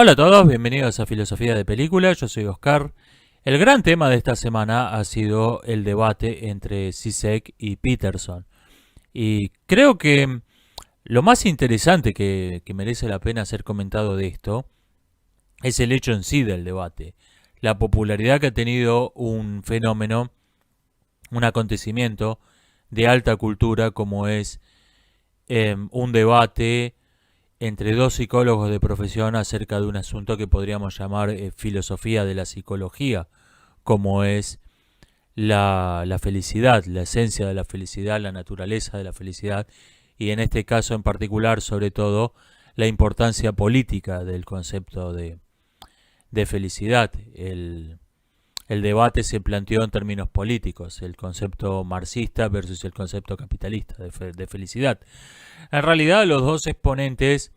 Hola a todos, bienvenidos a Filosofía de Película, yo soy Oscar. El gran tema de esta semana ha sido el debate entre Zizek y Peterson. Y creo que lo más interesante que merece la pena ser comentado de esto es el hecho en sí del debate. La popularidad que ha tenido un fenómeno, un acontecimiento de alta cultura como es un debate entre dos psicólogos de profesión acerca de un asunto que podríamos llamar filosofía de la psicología, como es la felicidad, la esencia de la felicidad, la naturaleza de la felicidad, y en este caso en particular, sobre todo, la importancia política del concepto de felicidad. El debate se planteó en términos políticos, el concepto marxista versus el concepto capitalista de felicidad. En realidad los dos exponentes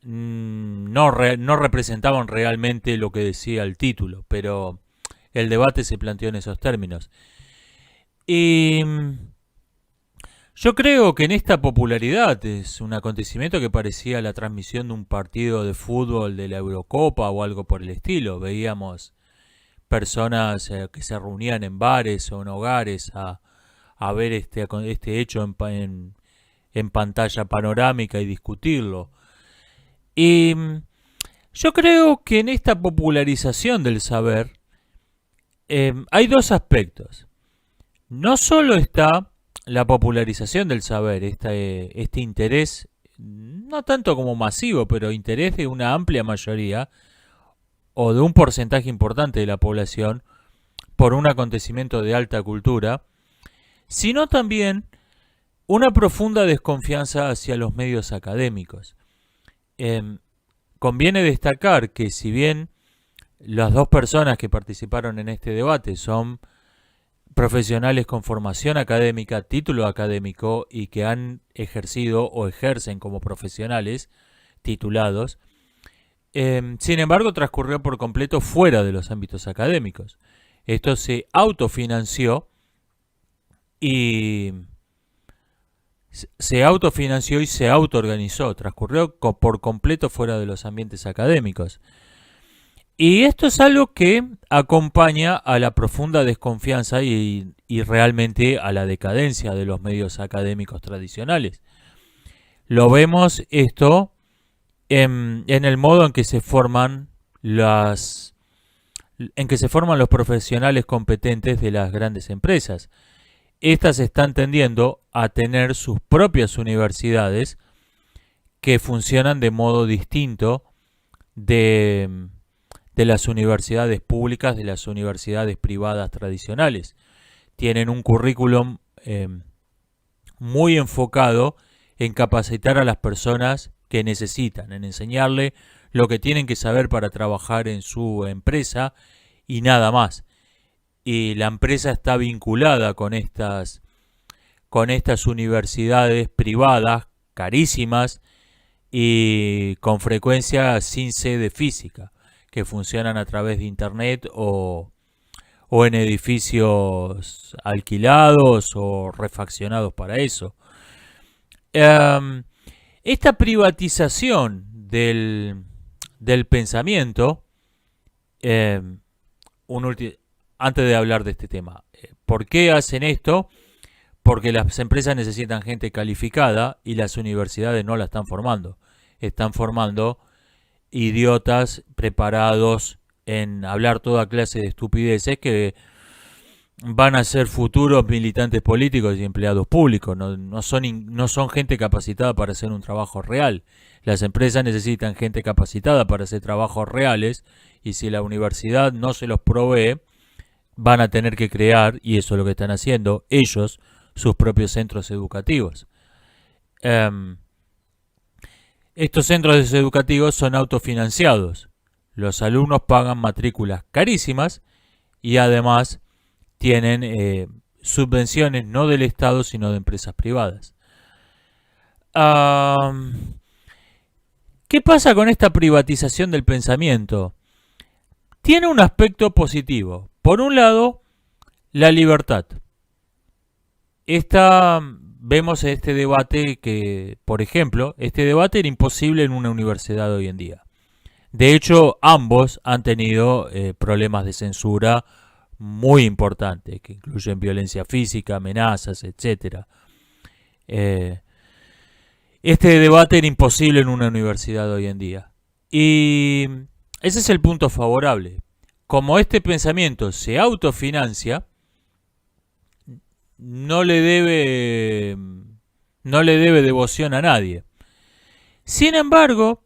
no representaban realmente lo que decía el título, pero el debate se planteó en esos términos. Y yo creo que en esta popularidad es un acontecimiento que parecía la transmisión de un partido de fútbol de la Eurocopa o algo por el estilo. Veíamos personas que se reunían en bares o en hogares a ver este hecho en pantalla panorámica y discutirlo. Y yo creo que en esta popularización del saber hay dos aspectos. No solo está la popularización del saber, este interés, no tanto como masivo, pero interés de una amplia mayoría o de un porcentaje importante de la población por un acontecimiento de alta cultura, sino también una profunda desconfianza hacia los medios académicos. Eh, Conviene destacar que si bien las dos personas que participaron en este debate son profesionales con formación académica, título académico y que han ejercido o ejercen como profesionales titulados, sin embargo transcurrió por completo fuera de los ámbitos académicos. Esto se autofinanció y se autoorganizó, transcurrió por completo fuera de los ambientes académicos. Y esto es algo que acompaña a la profunda desconfianza y realmente a la decadencia de los medios académicos tradicionales. Lo vemos esto en el modo en que se forman los profesionales competentes de las grandes empresas. Estas están tendiendo a tener sus propias universidades que funcionan de modo distinto de las universidades públicas, de las universidades privadas tradicionales. Tienen un currículum muy enfocado en capacitar a las personas que necesitan, en enseñarle lo que tienen que saber para trabajar en su empresa y nada más. Y la empresa está vinculada con estas universidades privadas carísimas y con frecuencia sin sede física, que funcionan a través de internet o en edificios alquilados o refaccionados para eso. Esta privatización del pensamiento, eh, antes de hablar de este tema, ¿por qué hacen esto? Porque las empresas necesitan gente calificada y las universidades no la están formando. Están formando idiotas preparados en hablar toda clase de estupideces que van a ser futuros militantes políticos y empleados públicos. No son gente capacitada para hacer un trabajo real. Las empresas necesitan gente capacitada para hacer trabajos reales y si la universidad no se los provee, van a tener que crear, y eso es lo que están haciendo, ellos, sus propios centros educativos. Estos centros educativos son autofinanciados. Los alumnos pagan matrículas carísimas y además tienen subvenciones no del Estado sino de empresas privadas. ¿Qué pasa con esta privatización del pensamiento? Tiene un aspecto positivo. Por un lado, la libertad. Vemos este debate que, por ejemplo, este debate era imposible en una universidad hoy en día. De hecho, ambos han tenido problemas de censura muy importantes, que incluyen violencia física, amenazas, etcétera. Eh, este debate era imposible en una universidad hoy en día. Y ese es el punto favorable. Como este pensamiento se autofinancia, no le debe, no le debe devoción a nadie. Sin embargo,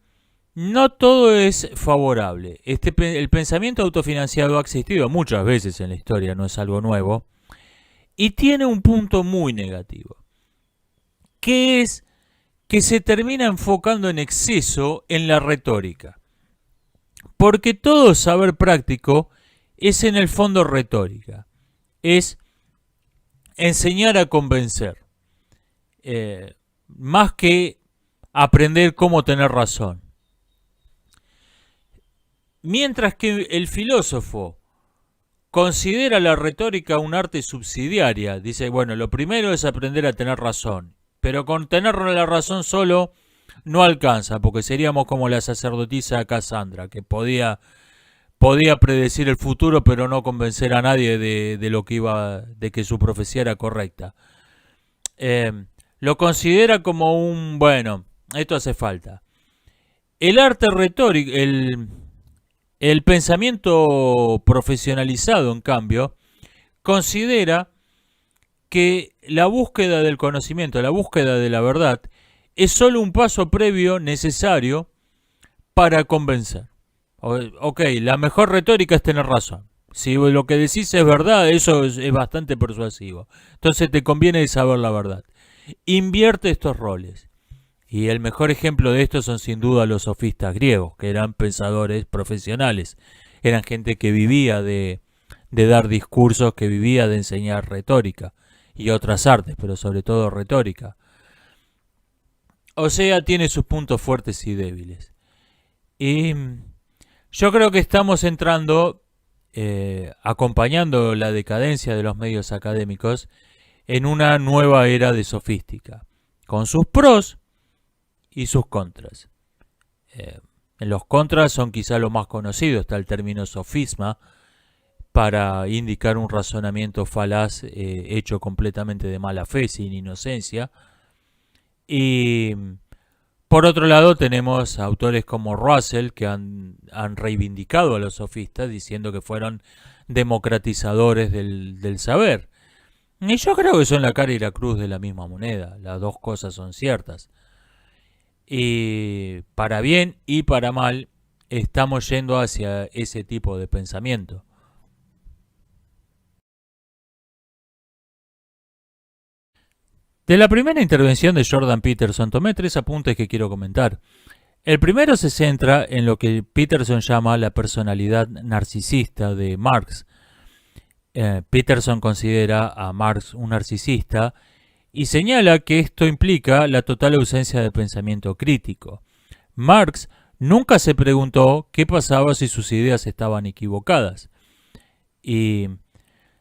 no todo es favorable. El pensamiento autofinanciado ha existido muchas veces en la historia, no es algo nuevo, y tiene un punto muy negativo, que es que se termina enfocando en exceso en la retórica. Porque todo saber práctico es en el fondo retórica, es enseñar a convencer, más que aprender cómo tener razón. Mientras que el filósofo considera la retórica un arte subsidiaria, dice, bueno, lo primero es aprender a tener razón, pero con tener la razón solo no alcanza, porque seríamos como la sacerdotisa Cassandra, que podía predecir el futuro, pero no convencer a nadie de lo que iba, de que su profecía era correcta. Lo considera como un, bueno, esto hace falta. El arte retórico, el pensamiento profesionalizado, en cambio, considera que la búsqueda del conocimiento, la búsqueda de la verdad, es solo un paso previo necesario para convencer. Ok, la mejor retórica es tener razón. Si lo que decís es verdad, eso es bastante persuasivo. Entonces te conviene saber la verdad. Invierte estos roles. Y el mejor ejemplo de esto son sin duda los sofistas griegos, que eran pensadores profesionales. Eran gente que vivía de dar discursos, que vivía de enseñar retórica y otras artes, pero sobre todo retórica. O sea, tiene sus puntos fuertes y débiles. Y yo creo que estamos entrando, acompañando la decadencia de los medios académicos, en una nueva era de sofística, con sus pros y sus contras. En los contras son quizá lo más conocido, está el término sofisma, para indicar un razonamiento falaz hecho completamente de mala fe, sin inocencia. Y por otro lado tenemos autores como Russell, que han reivindicado a los sofistas diciendo que fueron democratizadores del saber. Y yo creo que son la cara y la cruz de la misma moneda, las dos cosas son ciertas. Y para bien y para mal estamos yendo hacia ese tipo de pensamiento. De la primera intervención de Jordan Peterson tomé 3 apuntes que quiero comentar. El primero se centra en lo que Peterson llama la personalidad narcisista de Marx. Peterson considera a Marx un narcisista y señala que esto implica la total ausencia de pensamiento crítico. Marx nunca se preguntó qué pasaba si sus ideas estaban equivocadas. Y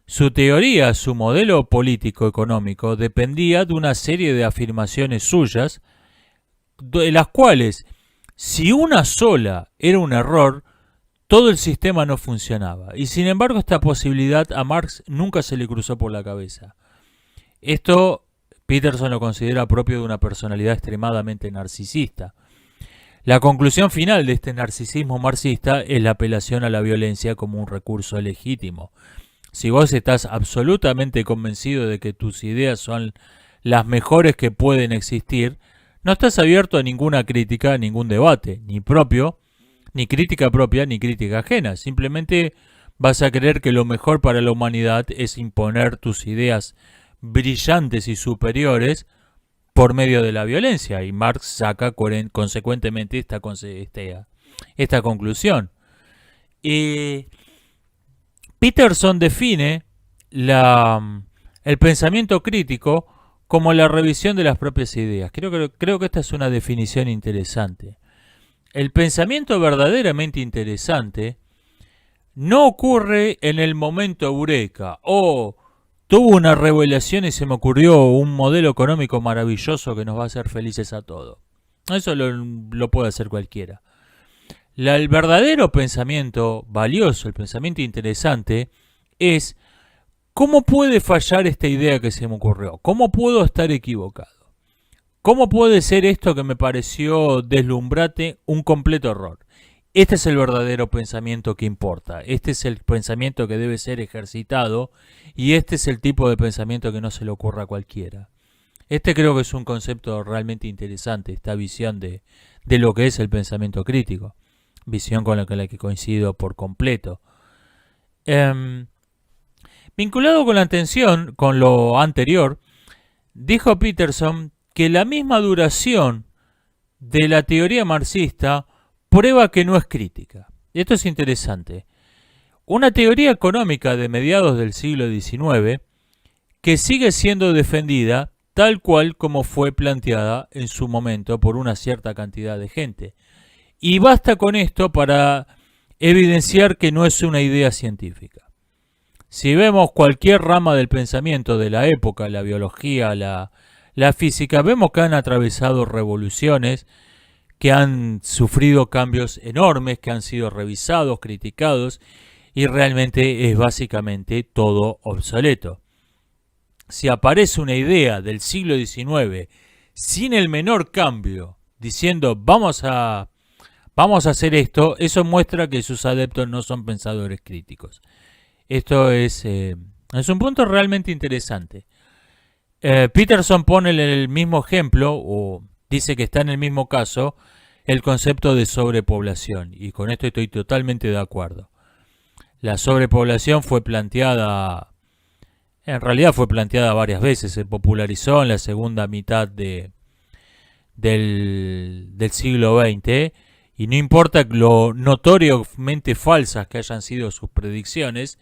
su teoría, su modelo político-económico, dependía de una serie de afirmaciones suyas, de las cuales, si una sola era un error, todo el sistema no funcionaba. Y sin embargo, esta posibilidad a Marx nunca se le cruzó por la cabeza. Esto Peterson lo considera propio de una personalidad extremadamente narcisista. La conclusión final de este narcisismo marxista es la apelación a la violencia como un recurso legítimo. Si vos estás absolutamente convencido de que tus ideas son las mejores que pueden existir, no estás abierto a ninguna crítica, a ningún debate, ni propio, ni crítica propia, ni crítica ajena. Simplemente vas a creer que lo mejor para la humanidad es imponer tus ideas brillantes y superiores por medio de la violencia. Y Marx saca consecuentemente esta conclusión. Peterson define el pensamiento crítico como la revisión de las propias ideas. Creo que esta es una definición interesante. El pensamiento verdaderamente interesante no ocurre en el momento eureka o tuve una revelación y se me ocurrió un modelo económico maravilloso que nos va a hacer felices a todos. Eso lo puede hacer cualquiera. El verdadero pensamiento valioso, el pensamiento interesante, es ¿cómo puede fallar esta idea que se me ocurrió? ¿Cómo puedo estar equivocado? ¿Cómo puede ser esto que me pareció deslumbrante un completo error? Este es el verdadero pensamiento que importa. Este es el pensamiento que debe ser ejercitado y este es el tipo de pensamiento que no se le ocurra a cualquiera. Este creo que es un concepto realmente interesante, esta visión de lo que es el pensamiento crítico. Visión con la que coincido por completo. Vinculado con la atención, con lo anterior, dijo Peterson que la misma duración de la teoría marxista prueba que no es crítica. Esto es interesante. Una teoría económica de mediados del siglo XIX que sigue siendo defendida tal cual como fue planteada en su momento por una cierta cantidad de gente. Y basta con esto para evidenciar que no es una idea científica. Si vemos cualquier rama del pensamiento de la época, la biología, la física, vemos que han atravesado revoluciones, que han sufrido cambios enormes, que han sido revisados, criticados, y realmente es básicamente todo obsoleto. Si aparece una idea del siglo XIX sin el menor cambio, diciendo vamos a hacer esto, eso muestra que sus adeptos no son pensadores críticos. Esto es un punto realmente interesante. Peterson pone el mismo ejemplo, o dice que está en el mismo caso, el concepto de sobrepoblación. Y con esto estoy totalmente de acuerdo. La sobrepoblación fue planteada, en realidad fue planteada varias veces. Se popularizó en la segunda mitad del siglo XX. Y no importa lo notoriamente falsas que hayan sido sus predicciones,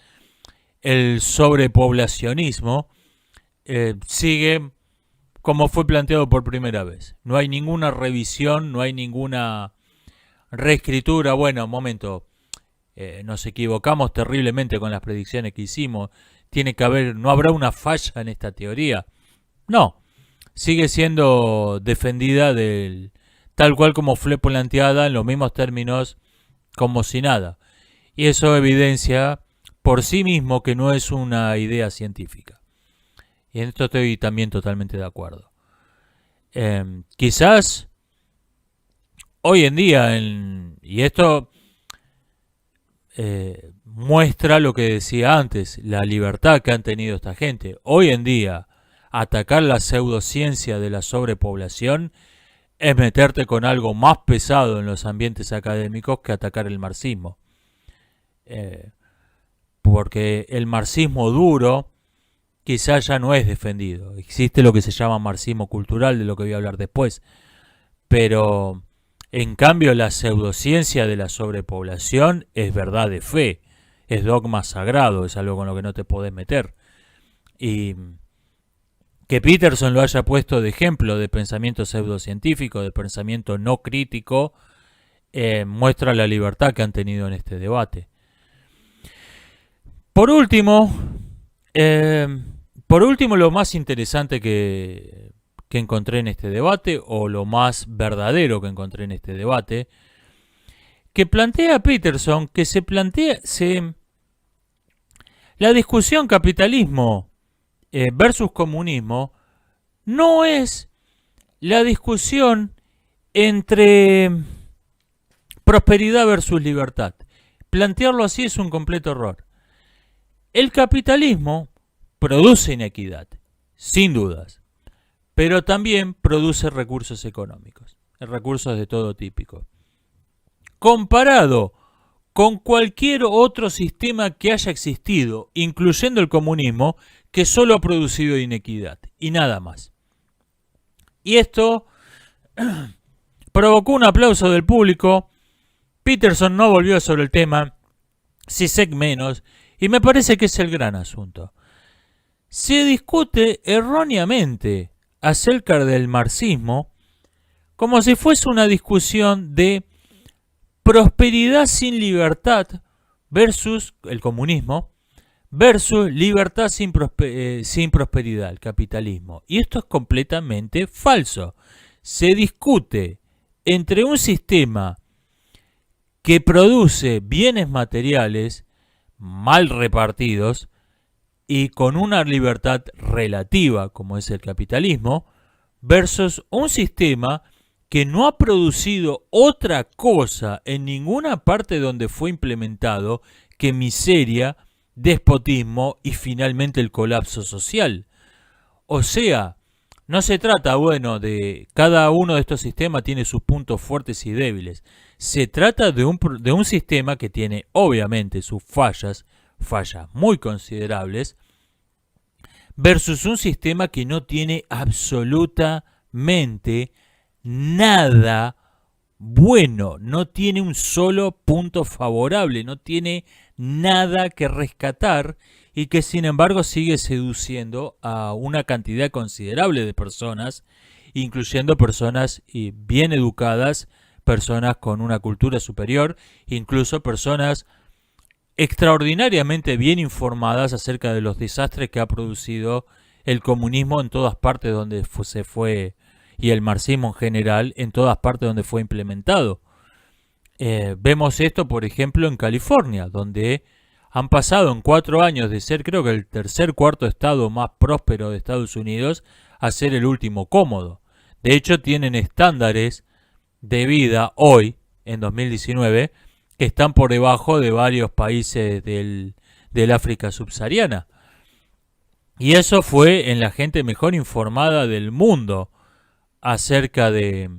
el sobrepoblacionismo sigue como fue planteado por primera vez. No hay ninguna revisión, no hay ninguna reescritura. Bueno, un momento, nos equivocamos terriblemente con las predicciones que hicimos. No habrá una falla en esta teoría. No, sigue siendo defendida tal cual como fue planteada en los mismos términos como si nada. Y eso evidencia por sí mismo que no es una idea científica. Y en esto estoy también totalmente de acuerdo. Quizás hoy en día, y esto muestra lo que decía antes, la libertad que han tenido esta gente. Hoy en día, atacar la pseudociencia de la sobrepoblación es meterte con algo más pesado en los ambientes académicos que atacar el marxismo. Porque el marxismo duro quizás ya no es defendido. Existe lo que se llama marxismo cultural, de lo que voy a hablar después. Pero, en cambio, la pseudociencia de la sobrepoblación es verdad de fe. Es dogma sagrado, es algo con lo que no te podés meter. Y que Peterson lo haya puesto de ejemplo de pensamiento pseudocientífico, de pensamiento no crítico, muestra la libertad que han tenido en este debate. Por último, lo más interesante que encontré en este debate, o lo más verdadero que encontré en este debate, que plantea Peterson, que la discusión capitalismo versus comunismo no es la discusión entre prosperidad versus libertad. Plantearlo así es un completo error. El capitalismo produce inequidad, sin dudas, pero también produce recursos económicos, recursos de todo tipo. Comparado con cualquier otro sistema que haya existido, incluyendo el comunismo, que solo ha producido inequidad y nada más. Y esto provocó un aplauso del público. Peterson no volvió sobre el tema, Zizek menos, y me parece que es el gran asunto. Se discute erróneamente acerca del marxismo como si fuese una discusión de prosperidad sin libertad versus el comunismo versus libertad sin prosperidad, el capitalismo. Y esto es completamente falso. Se discute entre un sistema que produce bienes materiales mal repartidos y con una libertad relativa, como es el capitalismo, versus un sistema que no ha producido otra cosa en ninguna parte donde fue implementado que miseria, despotismo y finalmente el colapso social. O sea, no se trata, bueno, de cada uno de estos sistemas tiene sus puntos fuertes y débiles. Se trata de un sistema que tiene obviamente sus fallas muy considerables, versus un sistema que no tiene absolutamente nada bueno, no tiene un solo punto favorable, no tiene nada que rescatar y que sin embargo sigue seduciendo a una cantidad considerable de personas, incluyendo personas bien educadas, personas con una cultura superior, incluso personas extraordinariamente bien informadas acerca de los desastres que ha producido el comunismo en todas partes donde se fue, y el marxismo en general, en todas partes donde fue implementado. Vemos esto, por ejemplo, en California, donde han pasado en 4 años de ser, creo que el cuarto estado más próspero de Estados Unidos, a ser el último cómodo. De hecho, tienen estándares de vida hoy, en 2019, que están por debajo de varios países del África subsahariana. Y eso fue en la gente mejor informada del mundo acerca de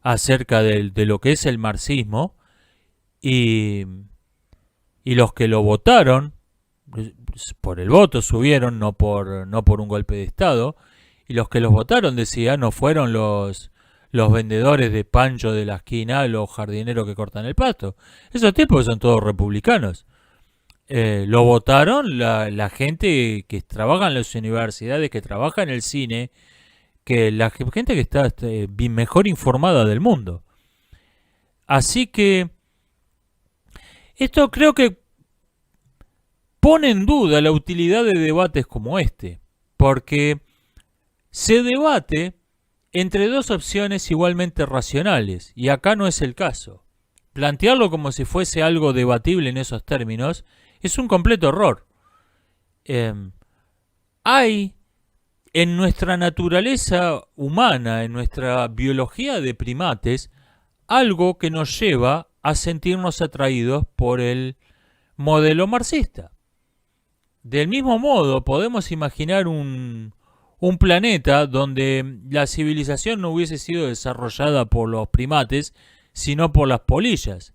lo que es el marxismo, y los que lo votaron por el voto subieron, no por un golpe de estado, y los que los votaron, decía, no fueron los vendedores de pancho de la esquina, los jardineros que cortan el pasto. Esos tipos son todos republicanos. Lo votaron la gente que trabaja en las universidades, que trabaja en el cine, que la gente que está mejor informada del mundo. Así que esto creo que pone en duda la utilidad de debates como este, porque se debate entre dos opciones igualmente racionales, y acá no es el caso. Plantearlo como si fuese algo debatible en esos términos es un completo error. Hay en nuestra naturaleza humana, en nuestra biología de primates, algo que nos lleva a sentirnos atraídos por el modelo marxista. Del mismo modo, podemos imaginar un planeta donde la civilización no hubiese sido desarrollada por los primates, sino por las polillas.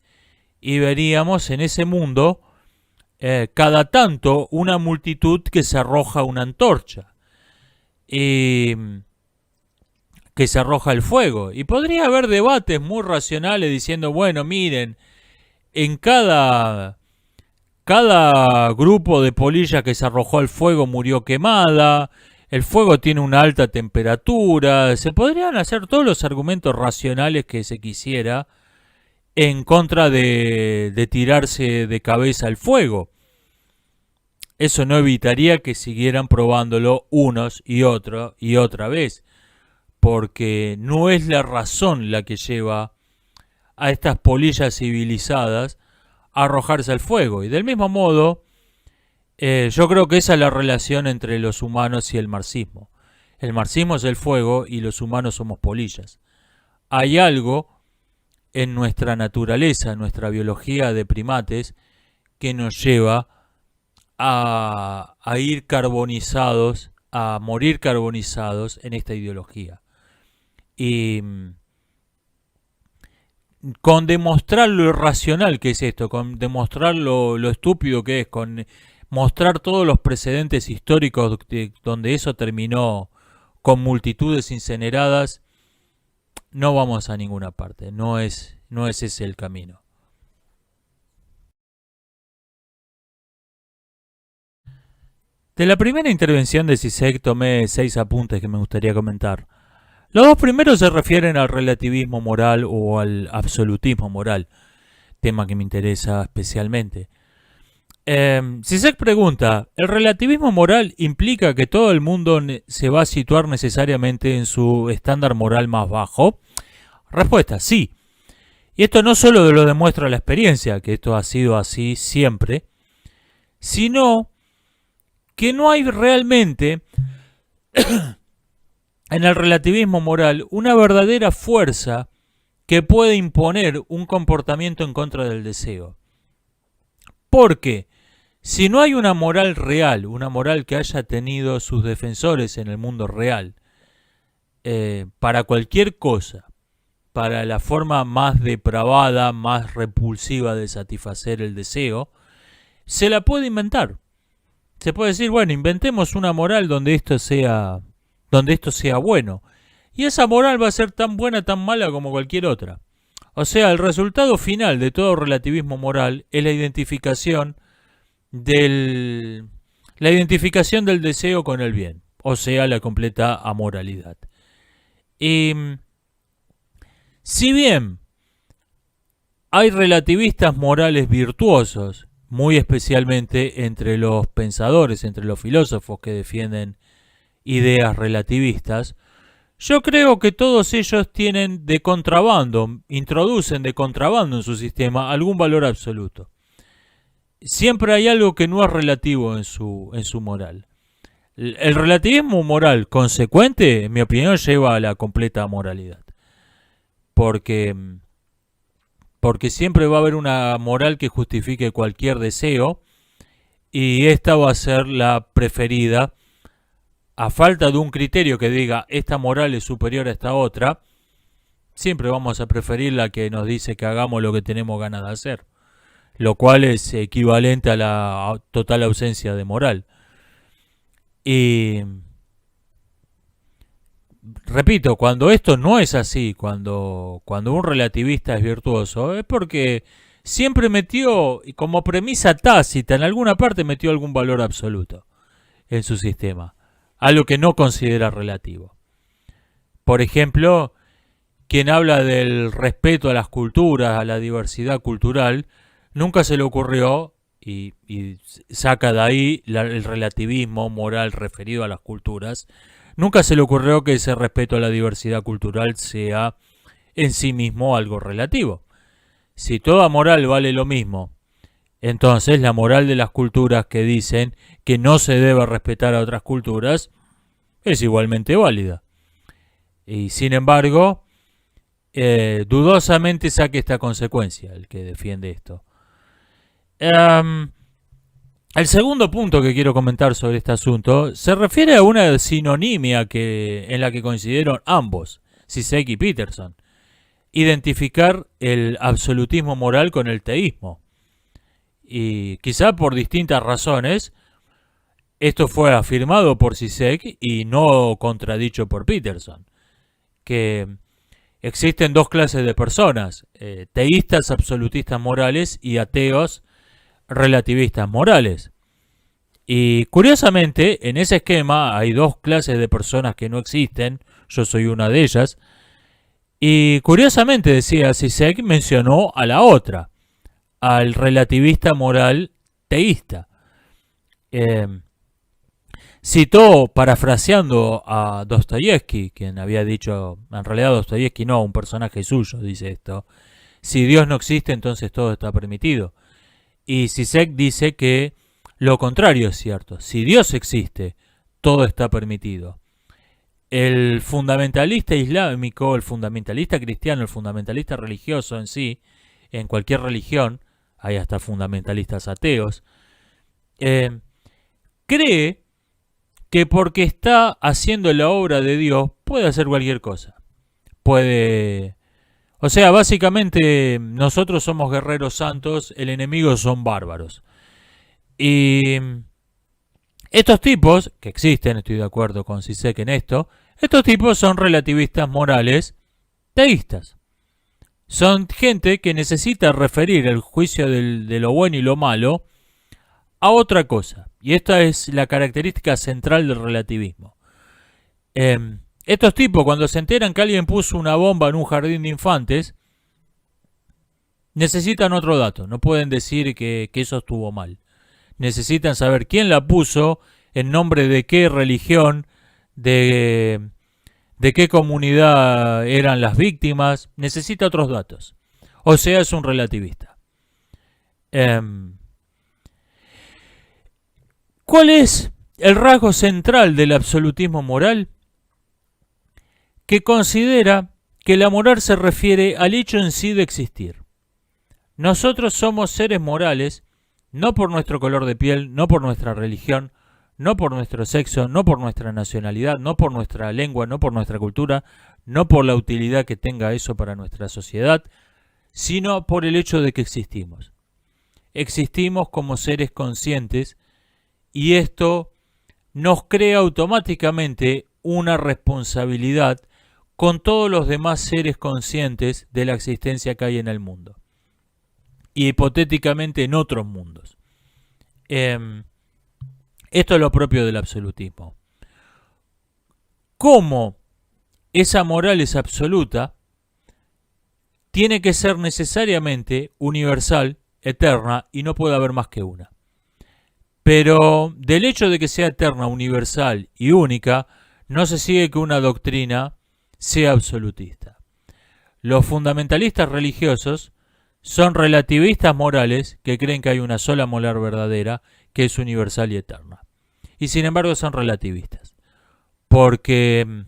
Y veríamos en ese mundo cada tanto una multitud que se arroja una antorcha. Y que se arroja el fuego. Y podría haber debates muy racionales diciendo, bueno, miren, en cada grupo de polillas que se arrojó al fuego murió quemada, el fuego tiene una alta temperatura. Se podrían hacer todos los argumentos racionales que se quisiera en contra de tirarse de cabeza al fuego. Eso no evitaría que siguieran probándolo unos y otra vez, porque no es la razón la que lleva a estas polillas civilizadas a arrojarse al fuego. Y del mismo modo, yo creo que esa es la relación entre los humanos y el marxismo. El marxismo es el fuego y los humanos somos polillas. Hay algo en nuestra naturaleza, en nuestra biología de primates, que nos lleva a ir carbonizados, a morir carbonizados en esta ideología. Y con demostrar lo irracional que es esto, con demostrar lo estúpido que es, con mostrar todos los precedentes históricos donde eso terminó con multitudes incineradas, no vamos a ninguna parte. No es ese el camino. De la primera intervención de Zizek tomé 6 apuntes que me gustaría comentar. Los 2 primeros se refieren al relativismo moral o al absolutismo moral, tema que me interesa especialmente. Zizek pregunta, ¿el relativismo moral implica que todo el mundo se va a situar necesariamente en su estándar moral más bajo? Respuesta, sí. Y esto no solo lo demuestra la experiencia, que esto ha sido así siempre, sino que no hay realmente en el relativismo moral una verdadera fuerza que puede imponer un comportamiento en contra del deseo. Porque si no hay una moral real, una moral que haya tenido sus defensores en el mundo real, para cualquier cosa, para la forma más depravada, más repulsiva de satisfacer el deseo, se la puede inventar. Se puede decir, bueno, inventemos una moral donde esto sea bueno. Y esa moral va a ser tan buena, tan mala como cualquier otra. O sea, el resultado final de todo relativismo moral es la identificación del deseo con el bien. O sea, la completa amoralidad. Y si bien hay relativistas morales virtuosos, muy especialmente entre los pensadores, entre los filósofos que defienden ideas relativistas, yo creo que todos ellos tienen de contrabando, introducen de contrabando en su sistema algún valor absoluto. Siempre hay algo que no es relativo en su moral. El relativismo moral consecuente, en mi opinión, lleva a la completa moralidad. Porque siempre va a haber una moral que justifique cualquier deseo y esta va a ser la preferida. A falta de un criterio que diga esta moral es superior a esta otra, siempre vamos a preferir la que nos dice que hagamos lo que tenemos ganas de hacer, lo cual es equivalente a la total ausencia de moral. Y repito, cuando esto no es así, cuando un relativista es virtuoso, es porque siempre metió, como premisa tácita, en alguna parte metió algún valor absoluto en su sistema, algo que no considera relativo. Por ejemplo, quien habla del respeto a las culturas, a la diversidad cultural, nunca se le ocurrió, y saca de ahí el relativismo moral referido a las culturas, nunca se le ocurrió que ese respeto a la diversidad cultural sea en sí mismo algo relativo. Si toda moral vale lo mismo, entonces la moral de las culturas que dicen que no se debe respetar a otras culturas es igualmente válida. Y sin embargo, dudosamente saque esta consecuencia el que defiende esto. El segundo punto que quiero comentar sobre este asunto se refiere a una sinonimia en la que coincidieron ambos, Zizek y Peterson. Identificar el absolutismo moral con el teísmo. Y quizá por distintas razones, esto fue afirmado por Zizek y no contradicho por Peterson. Que existen dos clases de personas, teístas absolutistas morales y ateos relativistas morales. Y curiosamente, en ese esquema hay dos clases de personas que no existen, yo soy una de ellas, y curiosamente, decía Zizek, mencionó a la otra, al relativista moral teísta. Citó, parafraseando a Dostoyevsky, quien había dicho, en realidad Dostoyevsky no, un personaje suyo dice esto, si Dios no existe entonces todo está permitido. Y Zizek dice que lo contrario es cierto, si Dios existe, todo está permitido. El fundamentalista islámico, el fundamentalista cristiano, el fundamentalista religioso en sí, en cualquier religión, hay hasta fundamentalistas ateos, cree que porque está haciendo la obra de Dios puede hacer cualquier cosa. O sea, básicamente nosotros somos guerreros santos, el enemigo son bárbaros. Y estos tipos, que existen, estoy de acuerdo con Zizek en esto, estos tipos son relativistas morales teístas. Son gente que necesita referir el juicio de lo bueno y lo malo a otra cosa. Y esta es la característica central del relativismo. Estos tipos, cuando se enteran que alguien puso una bomba en un jardín de infantes, necesitan otro dato. No pueden decir que eso estuvo mal. Necesitan saber quién la puso, en nombre de qué religión, de qué comunidad eran las víctimas. Necesita otros datos. O sea, es un relativista. ¿Cuál es el rasgo central del absolutismo moral? Que considera que la moral se refiere al hecho en sí de existir. Nosotros somos seres morales, no por nuestro color de piel, no por nuestra religión, no por nuestro sexo, no por nuestra nacionalidad, no por nuestra lengua, no por nuestra cultura, no por la utilidad que tenga eso para nuestra sociedad, sino por el hecho de que existimos. Existimos como seres conscientes y esto nos crea automáticamente una responsabilidad con todos los demás seres conscientes de la existencia que hay en el mundo y hipotéticamente en otros mundos. Esto es lo propio del absolutismo. Como esa moral es absoluta, tiene que ser necesariamente universal, eterna, y no puede haber más que una. Pero del hecho de que sea eterna, universal y única, no se sigue que una doctrina sea absolutista. Los fundamentalistas religiosos son relativistas morales que creen que hay una sola moral verdadera que es universal y eterna. Y sin embargo son relativistas, porque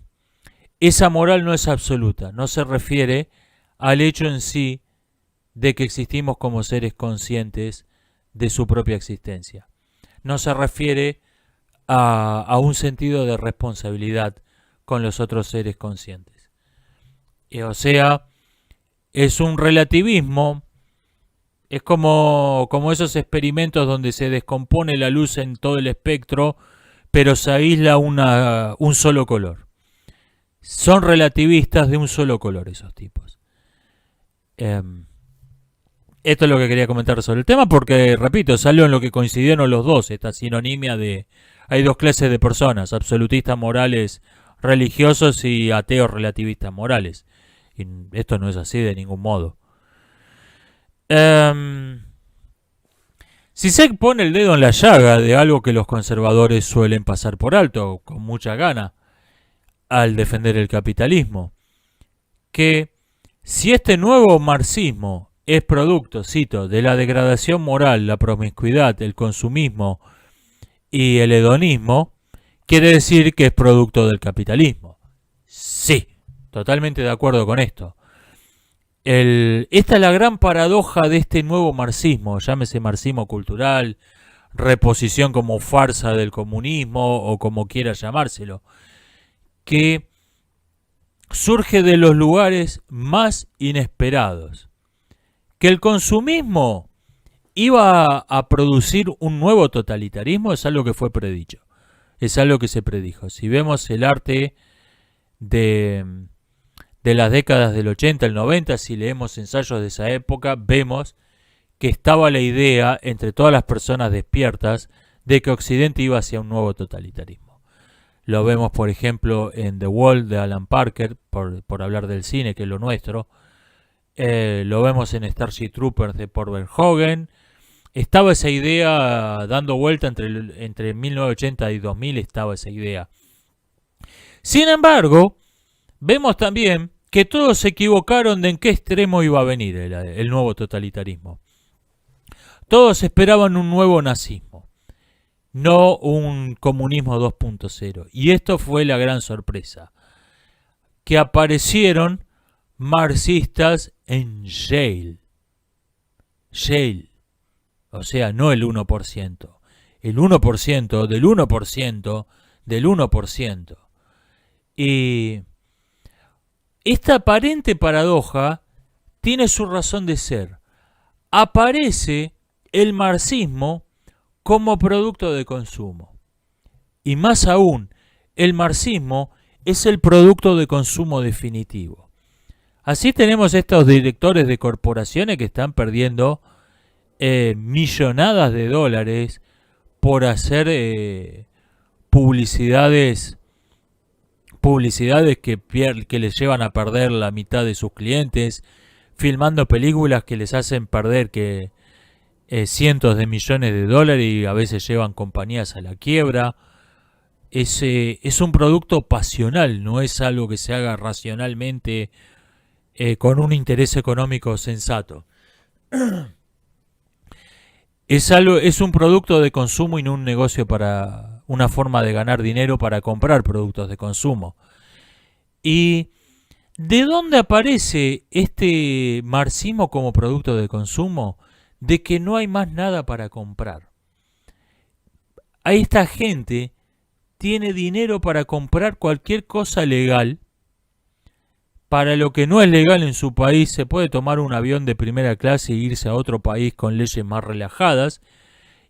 esa moral no es absoluta, no se refiere al hecho en sí de que existimos como seres conscientes de su propia existencia. No se refiere a un sentido de responsabilidad con los otros seres conscientes. O sea, es un relativismo, es como esos experimentos donde se descompone la luz en todo el espectro, pero se aísla un solo color. Son relativistas de un solo color esos tipos. Esto es lo que quería comentar sobre el tema porque, repito, es algo en lo que coincidieron los dos, esta sinonimia de... Hay dos clases de personas, absolutistas morales religiosos y ateos relativistas morales. Y esto no es así de ningún modo. Si se pone el dedo en la llaga de algo que los conservadores suelen pasar por alto, con mucha gana, al defender el capitalismo, que si este nuevo marxismo es producto, cito, de la degradación moral, la promiscuidad, el consumismo y el hedonismo, quiere decir que es producto del capitalismo. Sí, totalmente de acuerdo con esto. Esta es la gran paradoja de este nuevo marxismo, llámese marxismo cultural, reposición como farsa del comunismo o como quiera llamárselo, que surge de los lugares más inesperados. Que el consumismo iba a producir un nuevo totalitarismo es algo que fue predicho, es algo que se predijo. Si vemos el arte de las décadas del 80, el 90, si leemos ensayos de esa época, vemos que estaba la idea entre todas las personas despiertas de que Occidente iba hacia un nuevo totalitarismo. Lo vemos, por ejemplo, en The Wall de Alan Parker, por hablar del cine, que es lo nuestro. Lo vemos en Starship Troopers de Paul Verhoeven. Estaba esa idea dando vuelta entre 1980 y 2000, estaba esa idea. Sin embargo, vemos también que todos se equivocaron de en qué extremo iba a venir el nuevo totalitarismo. Todos esperaban un nuevo nazismo, no un comunismo 2.0. Y esto fue la gran sorpresa, que aparecieron marxistas en Yale. Yale, o sea, no el 1%, el 1% del 1% del 1%. Y esta aparente paradoja tiene su razón de ser. Aparece el marxismo como producto de consumo. Y más aún, el marxismo es el producto de consumo definitivo. Así tenemos estos directores de corporaciones que están perdiendo millonadas de dólares por hacer publicidades que les llevan a perder la mitad de sus clientes, filmando películas que les hacen perder cientos de millones de dólares y a veces llevan compañías a la quiebra. Es un producto pasional, no es algo que se haga racionalmente con un interés económico sensato. Es un producto de consumo y no un negocio para una forma de ganar dinero para comprar productos de consumo. ¿Y de dónde aparece este marxismo como producto de consumo? De que no hay más nada para comprar. A esta gente tiene dinero para comprar cualquier cosa legal. Para lo que no es legal en su país, se puede tomar un avión de primera clase e irse a otro país con leyes más relajadas.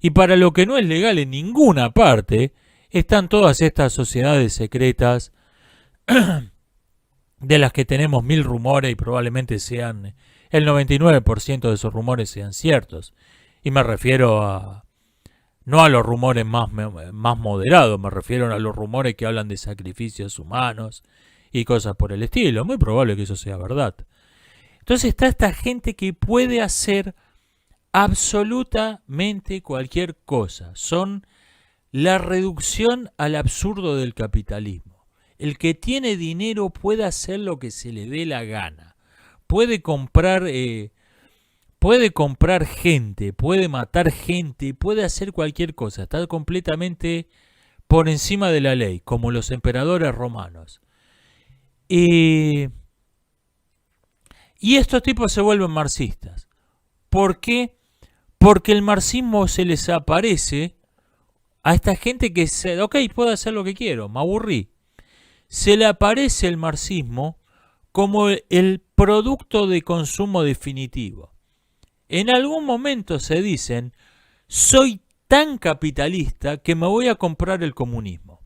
Y para lo que no es legal en ninguna parte, están todas estas sociedades secretas de las que tenemos mil rumores y probablemente sean el 99% de esos rumores sean ciertos. Y me refiero a no a los rumores más moderados, me refiero a los rumores que hablan de sacrificios humanos y cosas por el estilo. Muy probable que eso sea verdad. Entonces está esta gente que puede hacer absolutamente cualquier cosa. Son la reducción al absurdo del capitalismo. El que tiene dinero puede hacer lo que se le dé la gana. Puede comprar gente, puede matar gente, puede hacer cualquier cosa. Está completamente por encima de la ley, como los emperadores romanos. Y estos tipos se vuelven marxistas. ¿Por qué? Porque el marxismo se les aparece a esta gente que se... Ok, puedo hacer lo que quiero, me aburrí. Se le aparece el marxismo como el producto de consumo definitivo. En algún momento se dicen, soy tan capitalista que me voy a comprar el comunismo.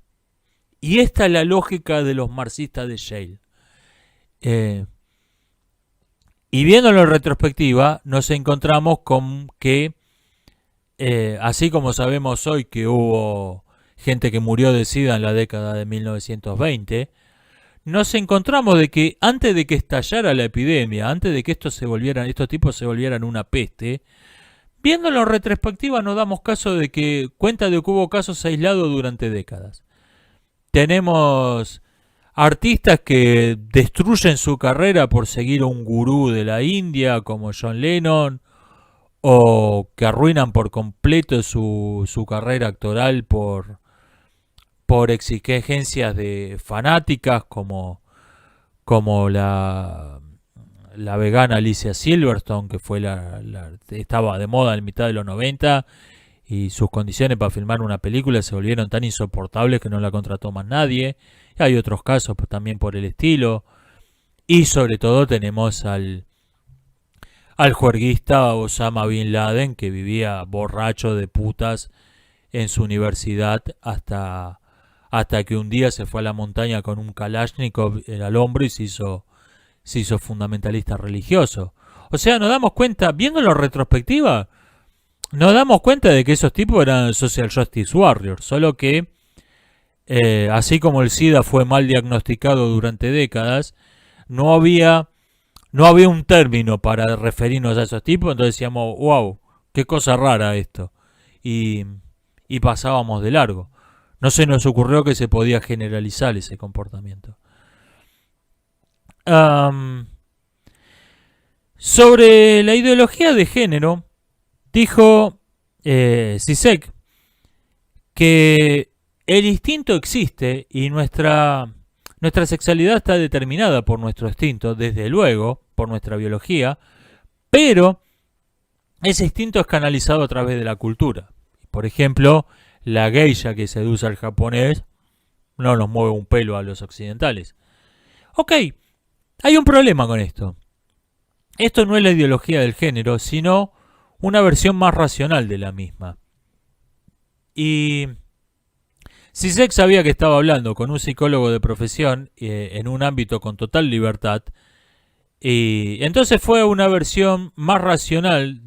Y esta es la lógica de los marxistas de Yale. Y viéndolo en retrospectiva, nos encontramos con que, así como sabemos hoy que hubo gente que murió de SIDA en la década de 1920, nos encontramos de que antes de que estallara la epidemia, antes de que estos tipos se volvieran una peste, viéndolo en retrospectiva nos damos cuenta de que hubo casos aislados durante décadas. Tenemos artistas que destruyen su carrera por seguir a un gurú de la India como John Lennon, o que arruinan por completo su carrera actoral por exigencias de fanáticas como la vegana Alicia Silverstone, que fue estaba de moda en mitad de los 90 y sus condiciones para filmar una película se volvieron tan insoportables que no la contrató más nadie. Y hay otros casos también por el estilo. Y sobre todo tenemos al juerguista Osama Bin Laden, que vivía borracho de putas en su universidad hasta que un día se fue a la montaña con un Kalashnikov al hombro y se hizo fundamentalista religioso. O sea, nos damos cuenta, viéndolo en retrospectiva, nos damos cuenta de que esos tipos eran social justice warriors, solo que así como el SIDA fue mal diagnosticado durante décadas, no había un término para referirnos a esos tipos, entonces decíamos, wow, qué cosa rara esto, y pasábamos de largo. No se nos ocurrió que se podía generalizar ese comportamiento. Sobre la ideología de género, dijo Zizek que el instinto existe y nuestra sexualidad está determinada por nuestro instinto, desde luego, por nuestra biología, pero ese instinto es canalizado a través de la cultura. Por ejemplo, la geisha que seduce al japonés no nos mueve un pelo a los occidentales. Ok, hay un problema con esto. Esto no es la ideología del género, sino una versión más racional de la misma. Y Zizek sabía que estaba hablando con un psicólogo de profesión en un ámbito con total libertad. Y entonces fue una versión más racional,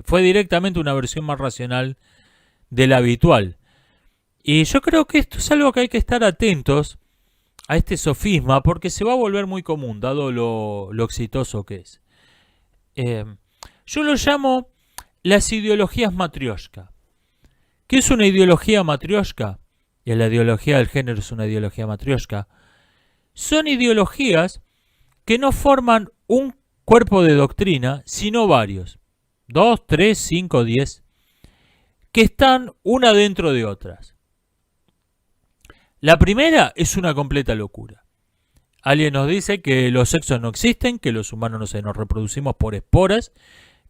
fue directamente una versión más racional de la habitual. Y yo creo que esto es algo que hay que estar atentos a este sofisma, porque se va a volver muy común, dado lo exitoso que es. Yo lo llamo las ideologías matrioshka. ¿Qué es una ideología matrioshka? Y la ideología del género es una ideología matrioshka. Son ideologías que no forman un cuerpo de doctrina, sino varios, 2, 3, 5, 10, que están una dentro de otras. La primera es una completa locura. Alguien nos dice que los sexos no existen, que los humanos no nos reproducimos por esporas,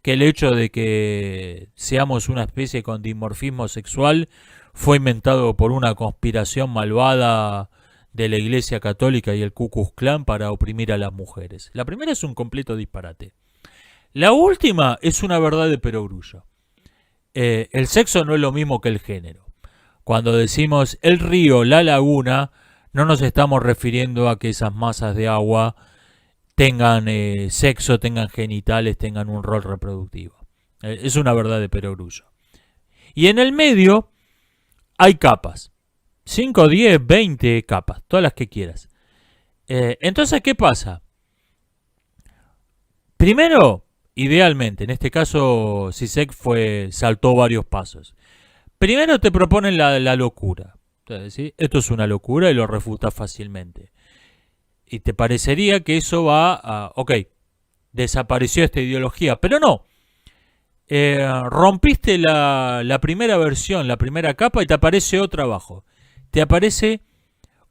que el hecho de que seamos una especie con dimorfismo sexual fue inventado por una conspiración malvada de la Iglesia Católica y el Ku Klux Klan para oprimir a las mujeres. La primera es un completo disparate. La última es una verdad de perogrullo. El sexo no es lo mismo que el género. Cuando decimos el río, la laguna, no nos estamos refiriendo a que esas masas de agua tengan sexo, tengan genitales, tengan un rol reproductivo. Es una verdad de perogrullo. Y en el medio hay capas. 5, 10, 20 capas, todas las que quieras. Entonces, ¿qué pasa? Primero, idealmente, en este caso, Zizek saltó varios pasos. Primero te proponen la locura. Entonces, ¿sí? Esto es una locura y lo refutas fácilmente. Y te parecería que eso va a... Ok, desapareció esta ideología, pero no. Rompiste la primera versión, la primera capa y te aparece otra abajo. Te aparece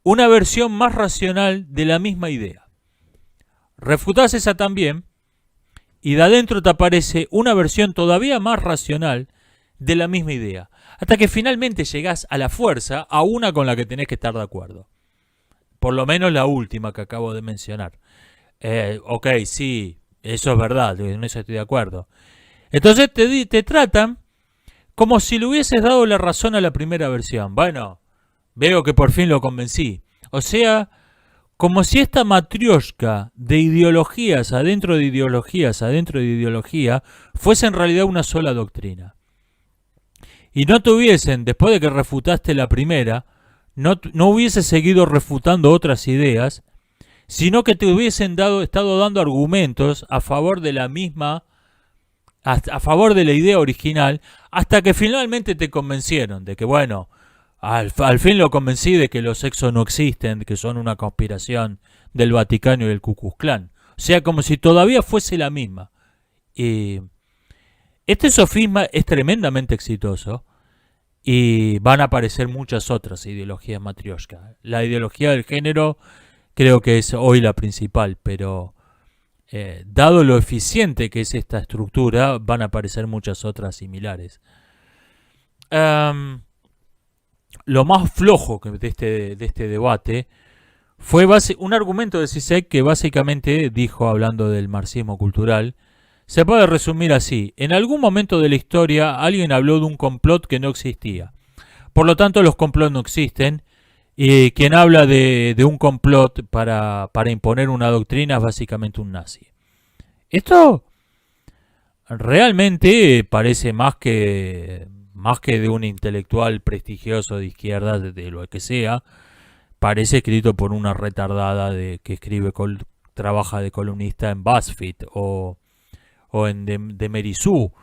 una versión más racional de la misma idea. Refutás esa también y de adentro te aparece una versión todavía más racional de la misma idea. Hasta que finalmente llegás a la fuerza a una con la que tenés que estar de acuerdo. Por lo menos la última que acabo de mencionar. Ok, sí, eso es verdad, en eso estoy de acuerdo. Entonces te tratan como si le hubieses dado la razón a la primera versión. Bueno, veo que por fin lo convencí. O sea, como si esta matrioshka de ideologías adentro de ideologías adentro de ideología fuese en realidad una sola doctrina. Y no tuviesen, después de que refutaste la primera, no hubiese seguido refutando otras ideas, sino que te hubiesen estado dando argumentos a favor de la misma, a favor de la idea original, hasta que finalmente te convencieron de que, bueno, al fin lo convencí de que los sexos no existen, de que son una conspiración del Vaticano y del Ku Klux Klan. O sea, como si todavía fuese la misma. Y este sofisma es tremendamente exitoso y van a aparecer muchas otras ideologías matrioshka. La ideología del género creo que es hoy la principal, pero dado lo eficiente que es esta estructura, van a aparecer muchas otras similares. Lo más flojo de este debate fue un argumento de Zizek que básicamente dijo, hablando del marxismo cultural, se puede resumir así: en algún momento de la historia alguien habló de un complot que no existía. Por lo tanto, los complots no existen, y quien habla de un complot para imponer una doctrina es básicamente un nazi. Esto realmente parece más que de un intelectual prestigioso de izquierda, de lo que sea. Parece escrito por una retardada que trabaja de columnista en BuzzFeed o en de Merizú.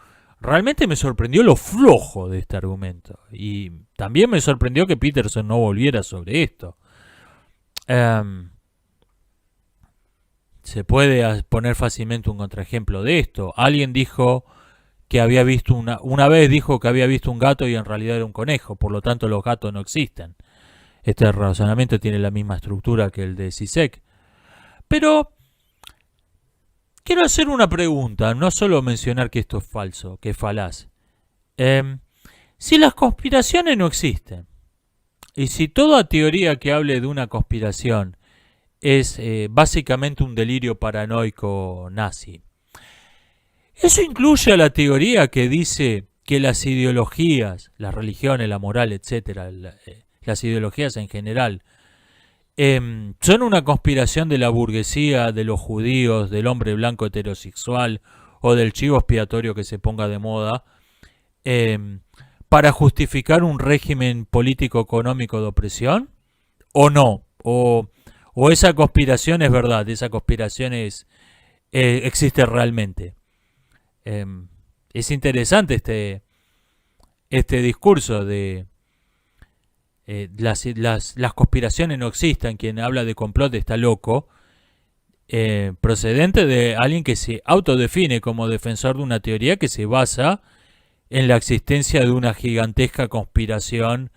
Realmente me sorprendió lo flojo de este argumento. Y también me sorprendió que Peterson no volviera sobre esto. Se puede poner fácilmente un contraejemplo de esto. Alguien dijo que había visto una vez dijo que había visto un gato y en realidad era un conejo. Por lo tanto, los gatos no existen. Este razonamiento tiene la misma estructura que el de Zizek. Pero quiero hacer una pregunta, no solo mencionar que esto es falso, que es falaz. Si las conspiraciones no existen, y si toda teoría que hable de una conspiración es básicamente un delirio paranoico nazi, ¿eso incluye a la teoría que dice que las ideologías, las religiones, la moral, etcétera, las ideologías en general, son una conspiración de la burguesía, de los judíos, del hombre blanco heterosexual o del chivo expiatorio que se ponga de moda, para justificar un régimen político-económico de opresión? ¿O no? ¿O esa conspiración es verdad? ¿Esa conspiración existe realmente? Es interesante este discurso de las conspiraciones no existen, quien habla de complot está loco. procedente de alguien que se autodefine como defensor de una teoría que se basa en la existencia de una gigantesca conspiración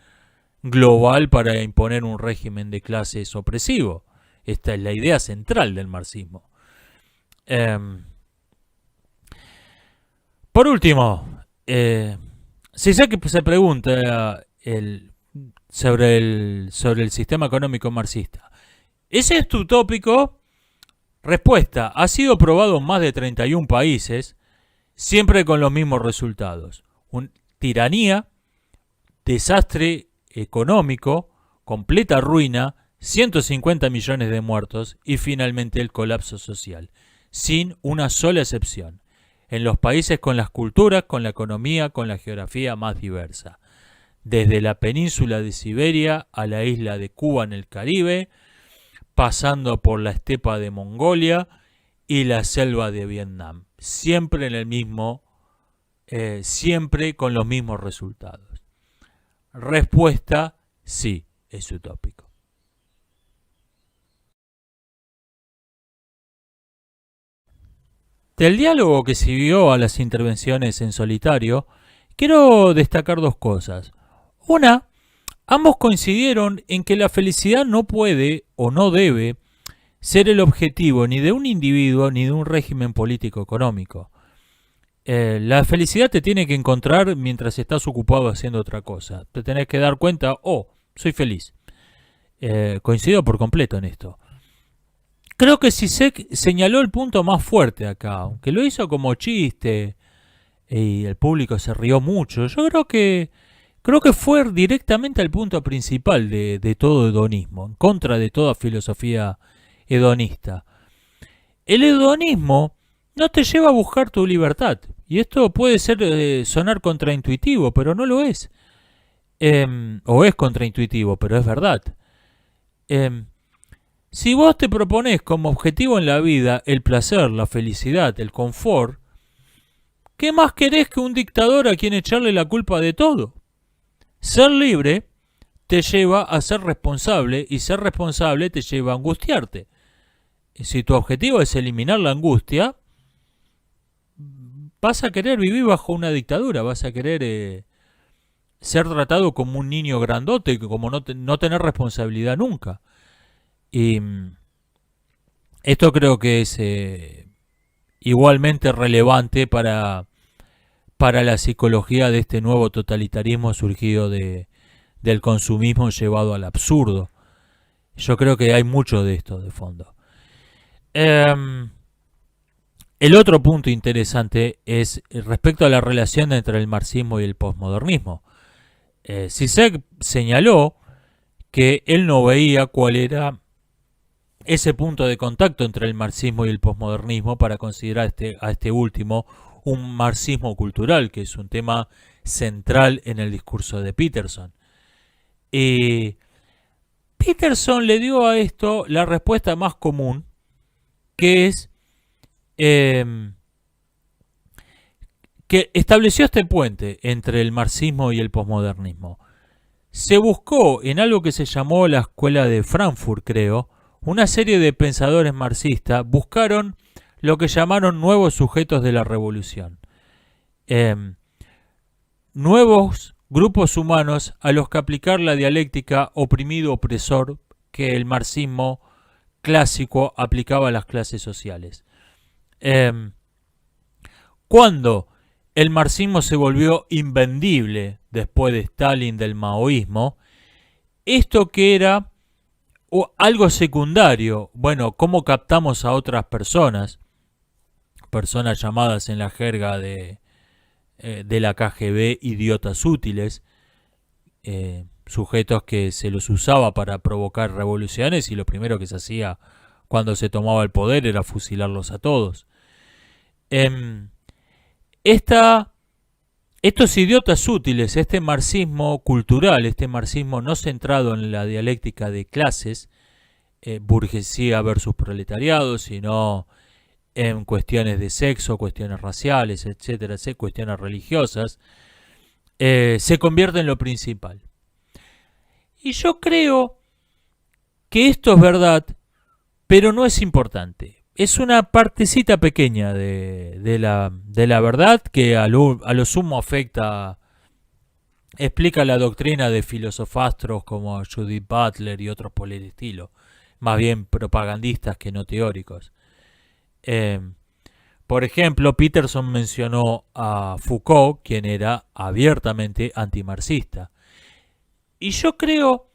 global para imponer un régimen de clases opresivo. Esta es la idea central del marxismo. Por último, si se pregunta sobre el sistema económico marxista, ¿ese es utópico? Respuesta, ha sido probado en más de 31 países, siempre con los mismos resultados. Tiranía, desastre económico, completa ruina, 150 millones de muertos y finalmente el colapso social, sin una sola excepción, en los países con las culturas, con la economía, con la geografía más diversa, desde la península de Siberia a la isla de Cuba en el Caribe, pasando por la estepa de Mongolia y la selva de Vietnam, siempre siempre con los mismos resultados. Respuesta, sí, es utópico. Del diálogo que siguió a las intervenciones en solitario, quiero destacar dos cosas. Una, ambos coincidieron en que la felicidad no puede o no debe ser el objetivo ni de un individuo ni de un régimen político-económico. La felicidad te tiene que encontrar mientras estás ocupado haciendo otra cosa. Te tenés que dar cuenta, soy feliz. Coincido por completo en esto. Creo que Zizek señaló el punto más fuerte acá, aunque lo hizo como chiste y el público se rió mucho. Yo creo que fue directamente al punto principal de todo hedonismo, en contra de toda filosofía hedonista. El hedonismo no te lleva a buscar tu libertad, y esto puede sonar contraintuitivo, pero no lo es. O es contraintuitivo, pero es verdad. Si vos te propones como objetivo en la vida el placer, la felicidad, el confort, ¿qué más querés que un dictador a quien echarle la culpa de todo? Ser libre te lleva a ser responsable y ser responsable te lleva a angustiarte. Si tu objetivo es eliminar la angustia, vas a querer vivir bajo una dictadura, vas a querer ser tratado como un niño grandote, como no tener responsabilidad nunca. Y esto creo que es igualmente relevante para la psicología de este nuevo totalitarismo surgido del consumismo llevado al absurdo. Yo creo que hay mucho de esto de fondo. El otro punto interesante es respecto a la relación entre el marxismo y el posmodernismo. Zizek señaló que él no veía cuál era ese punto de contacto entre el marxismo y el posmodernismo para considerar a este último un marxismo cultural, que es un tema central en el discurso de Peterson. Peterson le dio a esto la respuesta más común, que es que estableció este puente entre el marxismo y el posmodernismo. Se buscó en algo que se llamó la Escuela de Frankfurt, creo, una serie de pensadores marxistas buscaron lo que llamaron nuevos sujetos de la revolución. Nuevos grupos humanos a los que aplicar la dialéctica oprimido-opresor que el marxismo clásico aplicaba a las clases sociales. Cuando el marxismo se volvió invendible después de Stalin, del maoísmo, esto que era algo secundario, bueno, cómo captamos a otras personas llamadas en la jerga de la KGB idiotas útiles, sujetos que se los usaba para provocar revoluciones y lo primero que se hacía cuando se tomaba el poder era fusilarlos a todos. Estos idiotas útiles, este marxismo cultural, este marxismo no centrado en la dialéctica de clases, burguesía versus proletariado, sino en cuestiones de sexo, cuestiones raciales, etcétera, cuestiones religiosas, se convierte en lo principal. Y yo creo que esto es verdad, pero no es importante. es una partecita pequeña de la verdad que a lo sumo afecta, explica la doctrina de filosofastros como Judith Butler y otros por el estilo, más bien propagandistas que no teóricos. Eh, por ejemplo, Peterson mencionó a Foucault, quien era abiertamente antimarxista. Y yo creo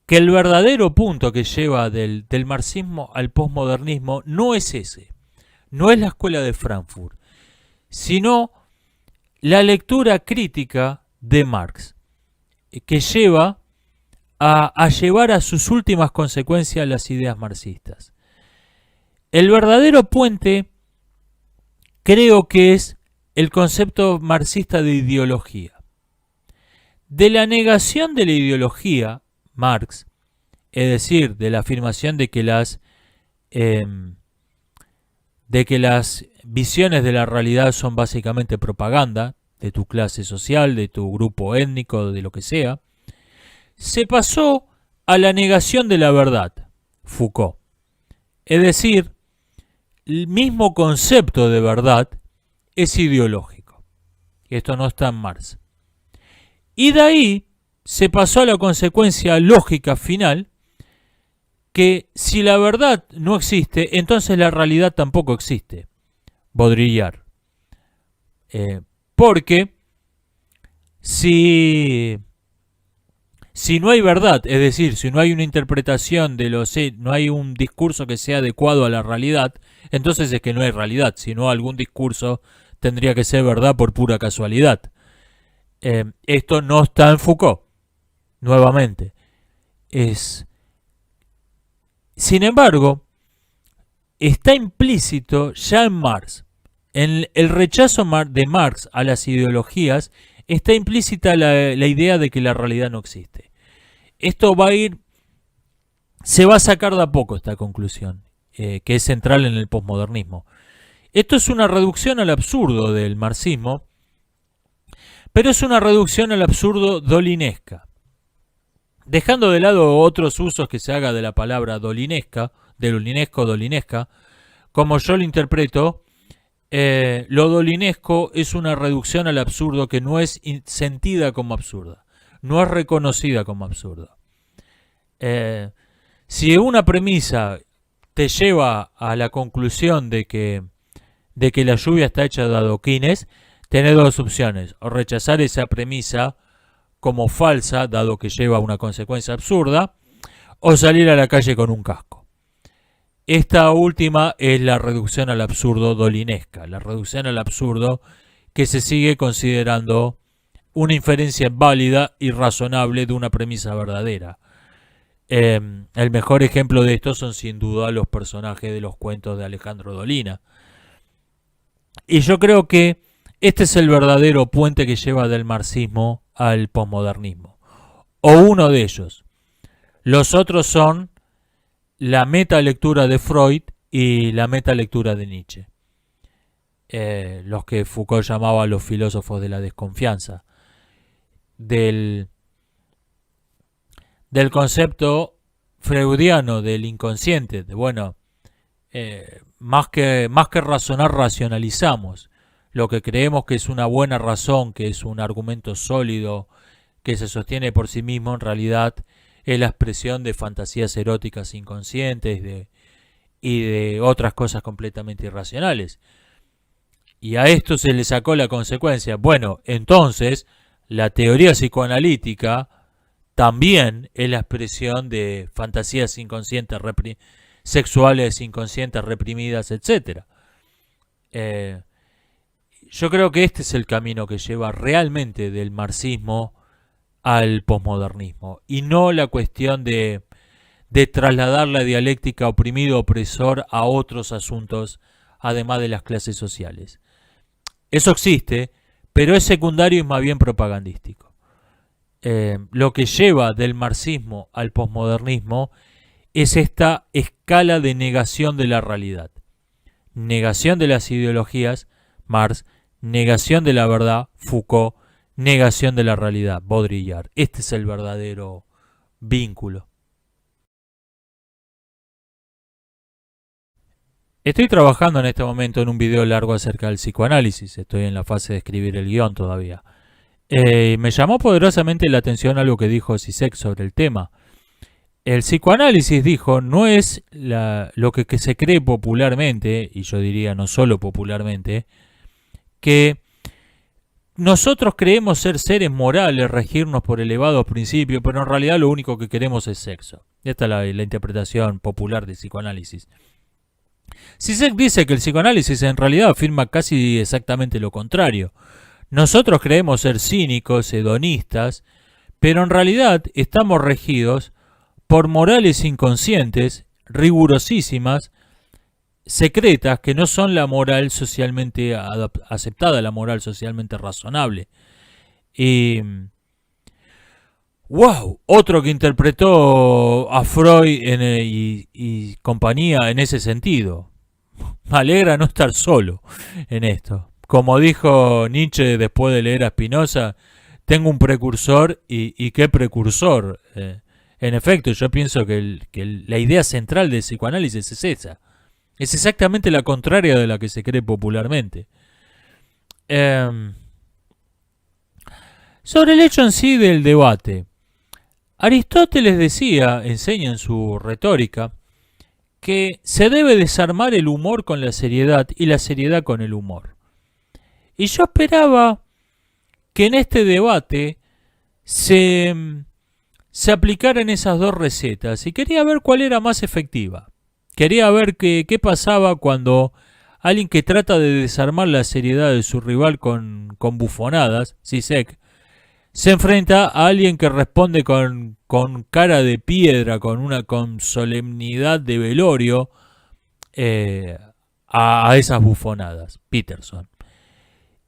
que el verdadero punto que lleva del marxismo al posmodernismo no es ese, no es la escuela de Frankfurt, sino la lectura crítica de Marx, que lleva a llevar a sus últimas consecuencias las ideas marxistas. El verdadero puente creo que es el concepto marxista de ideología. De la negación de la ideología, Marx, es decir, de la afirmación de que las visiones de la realidad son básicamente propaganda de tu clase social, de tu grupo étnico, de lo que sea, se pasó a la negación de la verdad, Foucault. Es decir, el mismo concepto de verdad es ideológico. Esto no está en Marx. Y de ahí se pasó a la consecuencia lógica final, que si la verdad no existe, entonces la realidad tampoco existe. Baudrillard. Porque si no hay verdad, es decir, si no hay una interpretación de los hechos, no hay un discurso que sea adecuado a la realidad, entonces es que no hay realidad, sino algún discurso tendría que ser verdad por pura casualidad. Esto no está en Foucault, nuevamente. Sin embargo, está implícito ya en Marx. En el rechazo de Marx a las ideologías está implícita la idea de que la realidad no existe. Esto se va a sacar de a poco esta conclusión, que es central en el posmodernismo. Esto es una reducción al absurdo del marxismo, pero es una reducción al absurdo dolinesca. Dejando de lado otros usos que se haga de la palabra dolinesca, dolinesca, como yo lo interpreto, lo dolinesco es una reducción al absurdo que no es sentida como absurda, no es reconocida como absurda. Si una premisa te lleva a la conclusión de que la lluvia está hecha de adoquines, tenés dos opciones: o rechazar esa premisa como falsa, dado que lleva a una consecuencia absurda, o salir a la calle con un casco. Esta última es la reducción al absurdo dolinesca, la reducción al absurdo que se sigue considerando una inferencia válida y razonable de una premisa verdadera. El mejor ejemplo de esto son sin duda los personajes de los cuentos de Alejandro Dolina. Y yo creo que este es el verdadero puente que lleva del marxismo al posmodernismo, o uno de ellos. Los otros son la metalectura de Freud y la metalectura de Nietzsche, los que Foucault llamaba los filósofos de la desconfianza, del concepto freudiano del inconsciente, más que razonar, racionalizamos. Lo que creemos que es una buena razón, que es un argumento sólido, que se sostiene por sí mismo, en realidad es la expresión de fantasías eróticas inconscientes y de otras cosas completamente irracionales. Y a esto se le sacó la consecuencia. Bueno, entonces la teoría psicoanalítica también es la expresión de fantasías inconscientes, sexuales inconscientes reprimidas, etc. Yo creo que este es el camino que lleva realmente del marxismo al posmodernismo, y no la cuestión de trasladar la dialéctica oprimido-opresor a otros asuntos, además de las clases sociales. Eso existe, pero es secundario y más bien propagandístico. Lo que lleva del marxismo al posmodernismo es esta escala de negación de la realidad. Negación de las ideologías, Marx; negación de la verdad, Foucault; negación de la realidad, Baudrillard. Este es el verdadero vínculo. Estoy trabajando en este momento en un video largo acerca del psicoanálisis. Estoy en la fase de escribir el guión todavía. Me llamó poderosamente la atención algo que dijo Zizek sobre el tema. El psicoanálisis, dijo, no es lo que se cree popularmente, y yo diría no solo popularmente, que nosotros creemos ser seres morales, regirnos por elevados principios, pero en realidad lo único que queremos es sexo. Esta es la interpretación popular del psicoanálisis. Zizek dice que el psicoanálisis en realidad afirma casi exactamente lo contrario. Nosotros creemos ser cínicos, hedonistas, pero en realidad estamos regidos por morales inconscientes, rigurosísimas, secretas, que no son la moral socialmente aceptada, la moral socialmente razonable. Y wow, otro que interpretó a Freud y compañía en ese sentido. Me alegra no estar solo en esto. Como dijo Nietzsche después de leer a Spinoza, tengo un precursor y qué precursor. En efecto, yo pienso que la idea central del psicoanálisis es esa. Es exactamente la contraria de la que se cree popularmente. Sobre el hecho en sí del debate. Aristóteles enseña en su retórica, que se debe desarmar el humor con la seriedad y la seriedad con el humor. Y yo esperaba que en este debate se aplicaran esas dos recetas y quería ver cuál era más efectiva. Quería ver qué pasaba cuando alguien que trata de desarmar la seriedad de su rival con bufonadas, Zizek, se enfrenta a alguien que responde con cara de piedra, con solemnidad de velorio, a esas bufonadas, Peterson.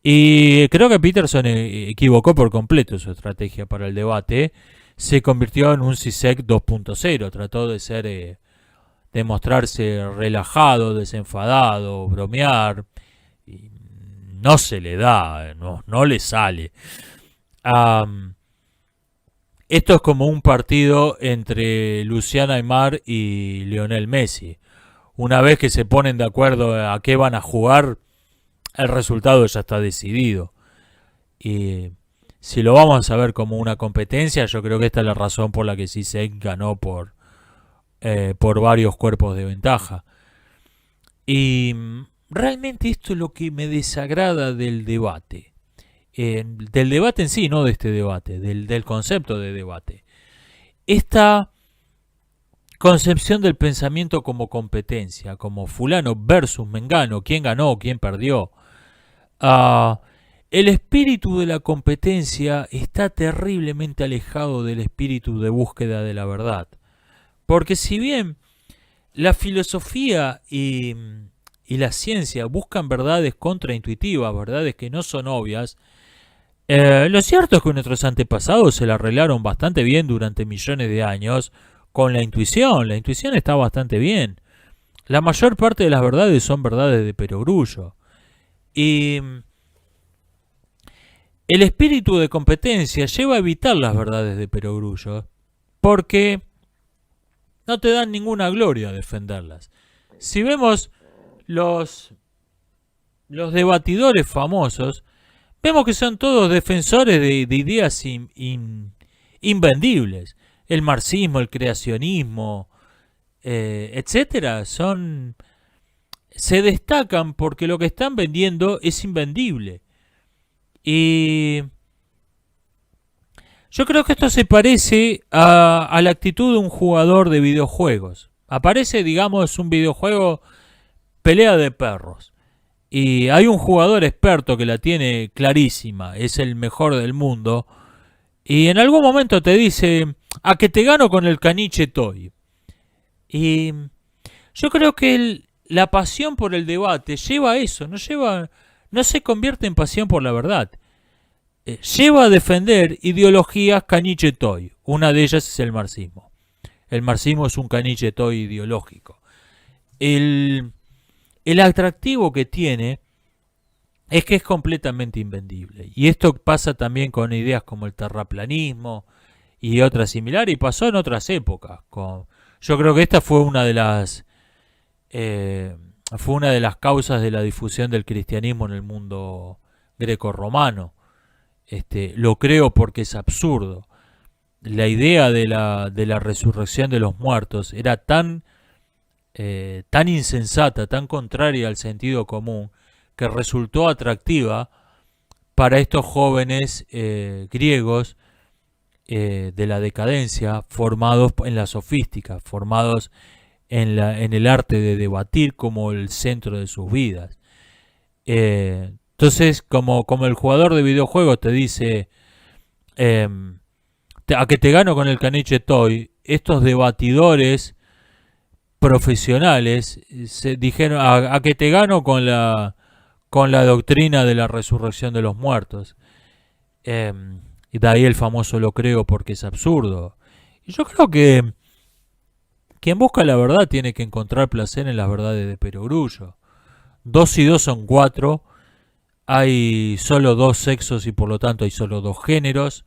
Y creo que Peterson equivocó por completo su estrategia para el debate. Se convirtió en un Zizek 2.0, trató de mostrarse relajado, desenfadado, bromear. Y no se le da, no le sale. Esto es como un partido entre Luciana Aymar y Lionel Messi. Una vez que se ponen de acuerdo a qué van a jugar, el resultado ya está decidido. Y si lo vamos a ver como una competencia, yo creo que esta es la razón por la que Zizek ganó por varios cuerpos de ventaja. Y realmente esto es lo que me desagrada del debate. Del debate en sí, no de este debate, del concepto de debate. Esta concepción del pensamiento como competencia, como fulano versus mengano, quién ganó, quién perdió. El espíritu de la competencia está terriblemente alejado del espíritu de búsqueda de la verdad. Porque si bien la filosofía y la ciencia buscan verdades contraintuitivas, verdades que no son obvias, lo cierto es que nuestros antepasados se la arreglaron bastante bien durante millones de años con la intuición. La intuición está bastante bien. La mayor parte de las verdades son verdades de perogrullo. Y el espíritu de competencia lleva a evitar las verdades de perogrullo porque no te dan ninguna gloria defenderlas. Si vemos los debatidores famosos, vemos que son todos defensores de ideas invendibles. El marxismo, el creacionismo, etcétera, se destacan porque lo que están vendiendo es invendible. Y yo creo que esto se parece a la actitud de un jugador de videojuegos. Aparece, digamos, un videojuego pelea de perros. Y hay un jugador experto que la tiene clarísima, es el mejor del mundo. Y en algún momento te dice, a que te gano con el caniche toy. Y yo creo que la pasión por el debate lleva a eso, no se convierte en pasión por la verdad. Lleva a defender ideologías caniche toy. Una de ellas es el marxismo. El marxismo es un caniche toy ideológico. El atractivo que tiene es que es completamente invendible. Y esto pasa también con ideas como el terraplanismo y otras similares, y pasó en otras épocas. Yo creo que esta fue una de fue una de las causas de la difusión del cristianismo en el mundo greco-romano. Lo creo porque es absurdo. La idea de la resurrección de los muertos era tan insensata, tan contraria al sentido común, que resultó atractiva para estos jóvenes griegos de la decadencia, formados en la sofística, formados en el arte de debatir como el centro de sus vidas. Entonces, como el jugador de videojuegos te dice, a que te gano con el caniche toy, estos debatidores profesionales se dijeron, a que te gano con la doctrina de la resurrección de los muertos. Eh, y de ahí el famoso lo creo porque es absurdo. Y yo creo que quien busca la verdad tiene que encontrar placer en las verdades de Perogrullo. 2 y 2 son 4. Hay solo 2 sexos y por lo tanto hay solo 2 géneros.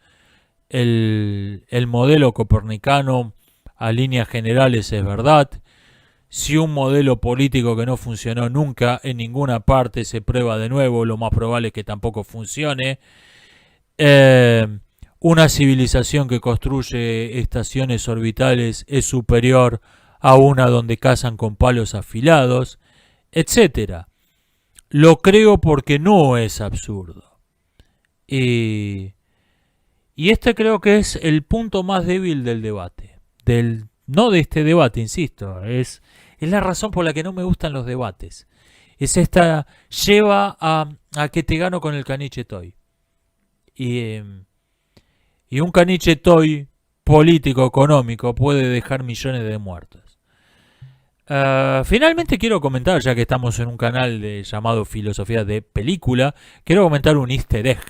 El modelo copernicano a líneas generales es verdad. Si un modelo político que no funcionó nunca en ninguna parte se prueba de nuevo, lo más probable es que tampoco funcione. Una civilización que construye estaciones orbitales es superior a una donde cazan con palos afilados, etcétera. Lo creo porque no es absurdo. Y este creo que es el punto más débil del debate. No de este debate, insisto. Es la razón por la que no me gustan los debates. Es esta, lleva a que te gano con el caniche toy. Y un caniche toy político, económico, puede dejar millones de muertos. Finalmente quiero comentar, ya que estamos en un canal llamado Filosofía de Película, quiero comentar un easter egg.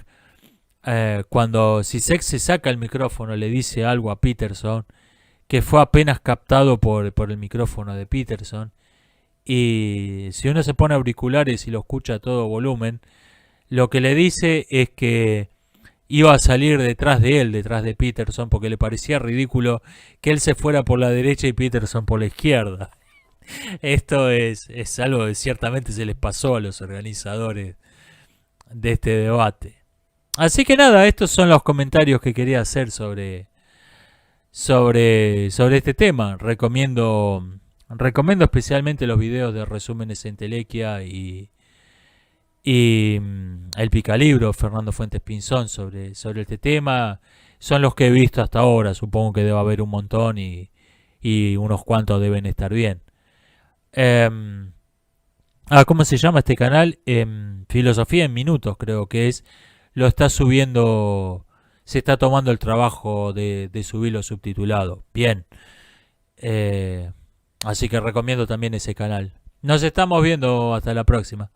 Cuando Zizek se saca el micrófono, le dice algo a Peterson, que fue apenas captado por el micrófono de Peterson. Y si uno se pone auriculares y lo escucha a todo volumen, lo que le dice es que iba a salir detrás de él, detrás de Peterson, porque le parecía ridículo que él se fuera por la derecha y Peterson por la izquierda. Esto es algo que ciertamente se les pasó a los organizadores de este debate. Así que nada, estos son los comentarios que quería hacer sobre este tema. Recomiendo especialmente los videos de resúmenes en Telequia y el Picalibro, Fernando Fuentes Pinzón, sobre este tema. Son los que he visto hasta ahora. Supongo que debe haber un montón y unos cuantos deben estar bien. ¿Cómo se llama este canal? Filosofía en Minutos, creo que es. Lo está subiendo, se está tomando el trabajo de subirlo subtitulado. Bien. Así que recomiendo también ese canal. Nos estamos viendo, hasta la próxima.